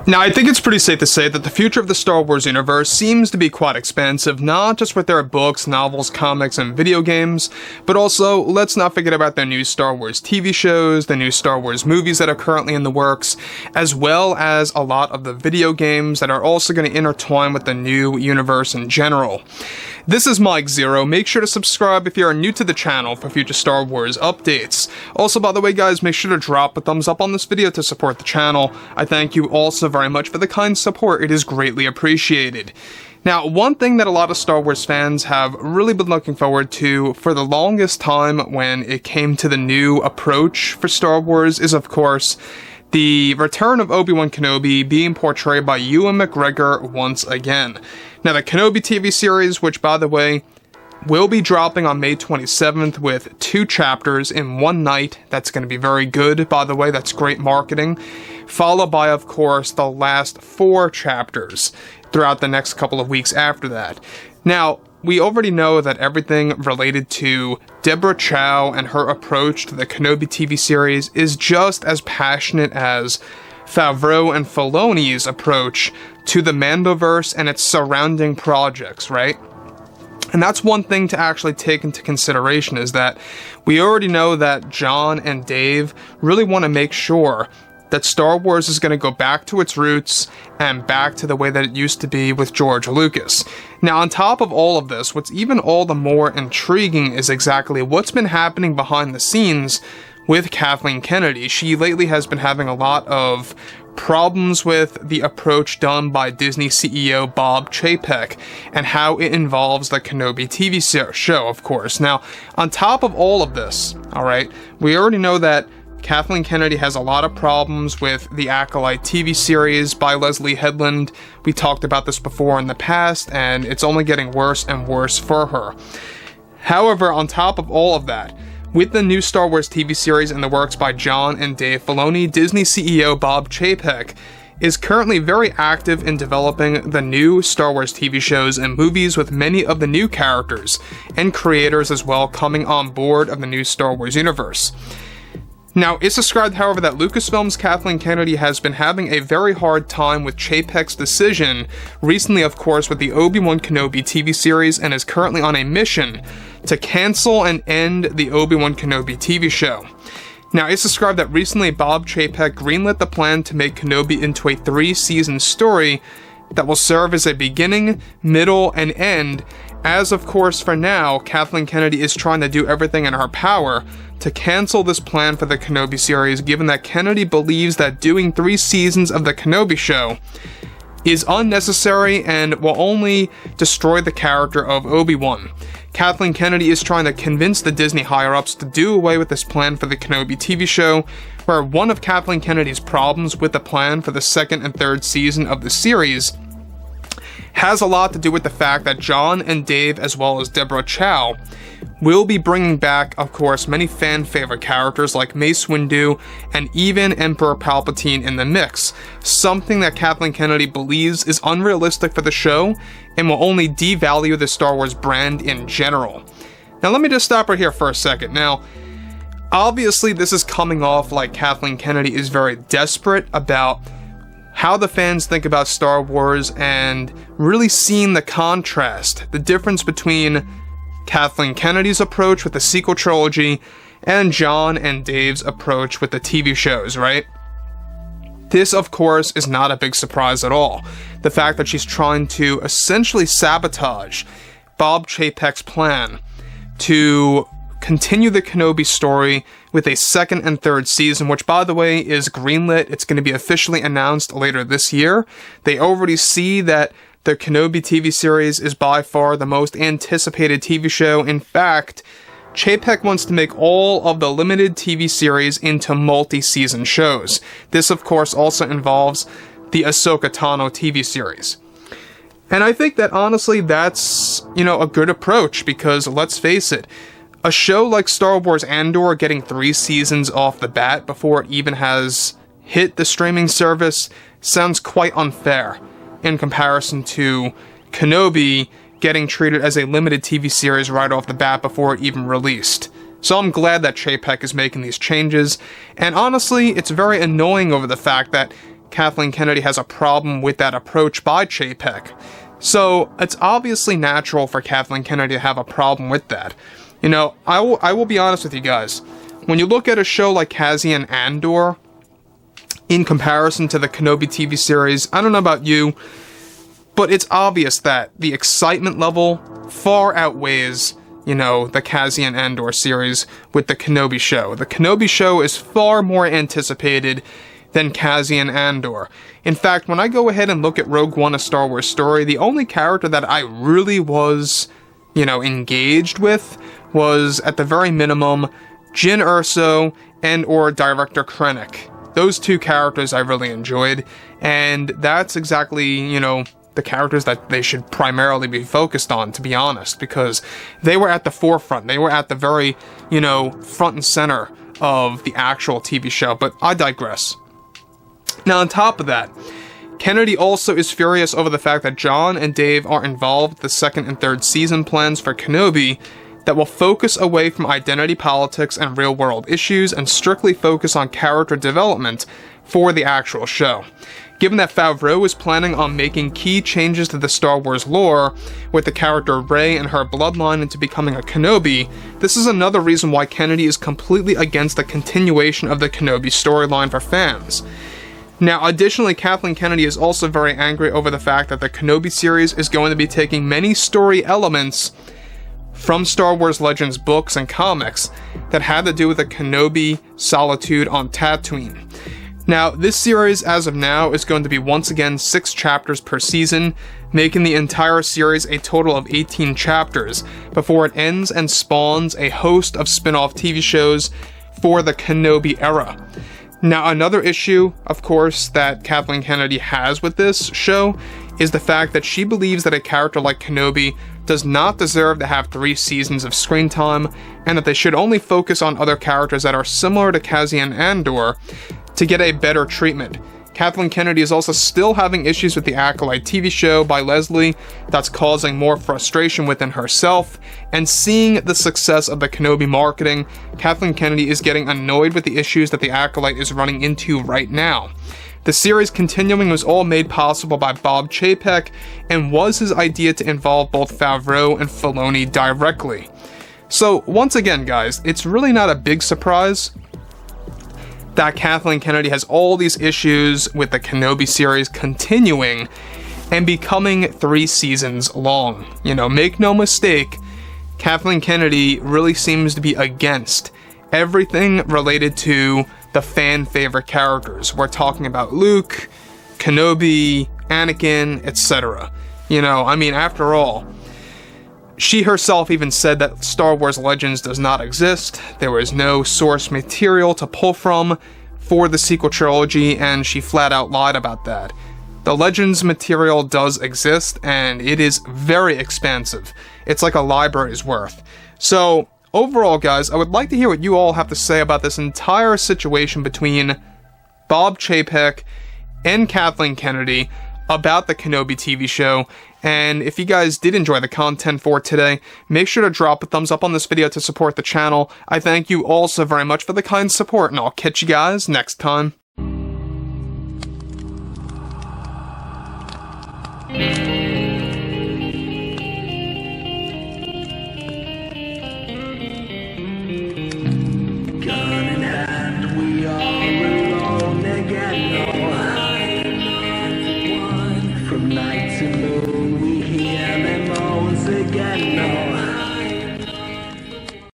Now, I think it's pretty safe to say that the future of the Star Wars universe seems to be quite expansive, not just with their books, novels, comics, and video games, but also, let's not forget about their new Star Wars TV shows, the new Star Wars movies that are currently in the works, as well as a lot of the video games that are also going to intertwine with the new universe in general. This is Mike Zero. Make sure to subscribe if you are new to the channel for future Star Wars updates. Also, by the way, guys, make sure to drop a thumbs up on this video to support the channel. I thank you all so very much for the kind support. It is greatly appreciated. Now, one thing that a lot of Star Wars fans have really been looking forward to for the longest time when it came to the new approach for Star Wars is, of course, the return of Obi-Wan Kenobi being portrayed by Ewan McGregor once again. Now, the Kenobi TV series, which, by the way, will be dropping on May 27th with 2 chapters in one night. That's going to be very good, by the way. That's great marketing. Followed by, of course, the last 4 chapters throughout the next couple of weeks after that. Now, we already know that everything related to Deborah Chow and her approach to the Kenobi TV series is just as passionate as FAVREAU and Filoni's approach to the Mandoverse and its surrounding projects, right? And that's one thing to actually take into consideration, is that we already know that John and Dave really want to make sure that Star Wars is going to go back to its roots and back to the way that it used to be with George Lucas. Now, on top of all of this, what's even all the more intriguing is exactly what's been happening behind the scenes with Kathleen Kennedy. She lately has been having a lot of problems with the approach done by Disney CEO Bob Chapek and how it involves the Kenobi TV show, of course. Now, on top of all of this, alright, we already know that Kathleen Kennedy has a lot of problems with the Acolyte TV series by Leslie Headland. We talked about this before in the past, and it's only getting worse and worse for her. However, on top of all of that, with the new Star Wars TV series in the works by John and Dave Filoni, Disney CEO Bob Chapek is currently very active in developing the new Star Wars TV shows and movies, with many of the new characters and creators as well coming on board of the new Star Wars universe. Now, it's described, however, that Lucasfilm's Kathleen Kennedy has been having a very hard time with Chapek's decision, recently, of course, with the Obi-Wan Kenobi TV series, and is currently on a mission to cancel and end the Obi-Wan Kenobi TV show. Now, it's described that recently Bob Chapek greenlit the plan to make Kenobi into a 3-season story that will serve as a beginning, middle, and end, as, of course, for now, Kathleen Kennedy is trying to do everything in her power to cancel this plan for the Kenobi series, given that Kennedy believes that doing 3 seasons of the Kenobi show is unnecessary and will only destroy the character of Obi-Wan. Kathleen Kennedy is trying to convince the Disney higher-ups to do away with this plan for the Kenobi TV show, where one of Kathleen Kennedy's problems with the plan for the 2nd and 3rd season of the series has a lot to do with the fact that John and Dave, as well as Deborah Chow, will be bringing back, of course, many fan-favorite characters like Mace Windu and even Emperor Palpatine in the mix, something that Kathleen Kennedy believes is unrealistic for the show and will only devalue the Star Wars brand in general. Now, let me just stop right here for a second. Now, obviously, this is coming off like Kathleen Kennedy is very desperate about how the fans think about Star Wars, and really seeing the contrast, the difference between Kathleen Kennedy's approach with the sequel trilogy and John and Dave's approach with the TV shows, right? This, of course, is not a big surprise at all. The fact that she's trying to essentially sabotage Bob Chapek's plan to continue the Kenobi story with a 2nd and 3rd season, which, by the way, is greenlit. It's going to be officially announced later this year. They already see that the Kenobi TV series is by far the most anticipated TV show. In fact, Chapek wants to make all of the limited TV series into multi-season shows. This, of course, also involves the Ahsoka Tano TV series. And I think that, honestly, that's, a good approach, because, let's face it, a show like Star Wars Andor getting 3 seasons off the bat before it even has hit the streaming service sounds quite unfair in comparison to Kenobi getting treated as a limited TV series right off the bat before it even released. So I'm glad that Chapek is making these changes, and honestly, it's very annoying over the fact that Kathleen Kennedy has a problem with that approach by Chapek. So it's obviously natural for Kathleen Kennedy to have a problem with that. You know, I will be honest with you guys. When you look at a show like Cassian Andor, in comparison to the Kenobi TV series, I don't know about you, but it's obvious that the excitement level far outweighs, you know, the Cassian Andor series with the Kenobi show. The Kenobi show is far more anticipated than Cassian Andor. In fact, when I go ahead and look at Rogue One: A Star Wars Story, the only character that I really was, you know, engaged with was, at the very minimum, Jyn Erso and or Director Krennic. Those two characters I really enjoyed, and that's exactly, you know, the characters that they should primarily be focused on, to be honest, because they were at the forefront. They were at the very, you know, front and center of the actual TV show, but I digress. Now, on top of that, Kennedy also is furious over the fact that John and Dave are involved with the second and third season plans for Kenobi that will focus away from identity politics and real-world issues and strictly focus on character development for the actual show. Given that FAVREAU is planning on making key changes to the Star Wars lore, with the character Rey and her bloodline into becoming a Kenobi, this is another reason why Kennedy is completely against the continuation of the Kenobi storyline for fans. Now, additionally, Kathleen Kennedy is also very angry over the fact that the Kenobi series is going to be taking many story elements from Star Wars Legends books and comics that had to do with the Kenobi solitude on Tatooine. Now, this series, as of now, is going to be once again 6 chapters per season, making the entire series a total of 18 chapters, before it ends and spawns a host of spin-off TV shows for the Kenobi era. Now, another issue, of course, that Kathleen Kennedy has with this show is the fact that she believes that a character like Kenobi does not deserve to have 3 seasons of screen time, and that they should only focus on other characters that are similar to Cassian Andor to get a better treatment. Kathleen Kennedy is also still having issues with the Acolyte TV show by Leslie that's causing more frustration within herself, and seeing the success of the Kenobi marketing, Kathleen Kennedy is getting annoyed with the issues that the Acolyte is running into right now. The series continuing was all made possible by Bob Chapek, and was his idea to involve both Favreau and Filoni directly. So, once again guys, it's really not a big surprise that Kathleen Kennedy has all these issues with the Kenobi series continuing and becoming 3 seasons long. You know, make no mistake, Kathleen Kennedy really seems to be against everything related to the fan favorite characters. We're talking about Luke, Kenobi, Anakin, etc. You know, I mean, after all, she herself even said that Star Wars Legends does not exist. There was no source material to pull from for the sequel trilogy, and she flat out lied about that. The Legends material does exist, and it is very expansive. It's like a library's worth. So, overall, guys, I would like to hear what you all have to say about this entire situation between Bob Chapek and Kathleen Kennedy about the Kenobi TV show. And if you guys did enjoy the content for today, make sure to drop a thumbs up on this video to support the channel. I thank you all so very much for the kind support, and I'll catch you guys next time.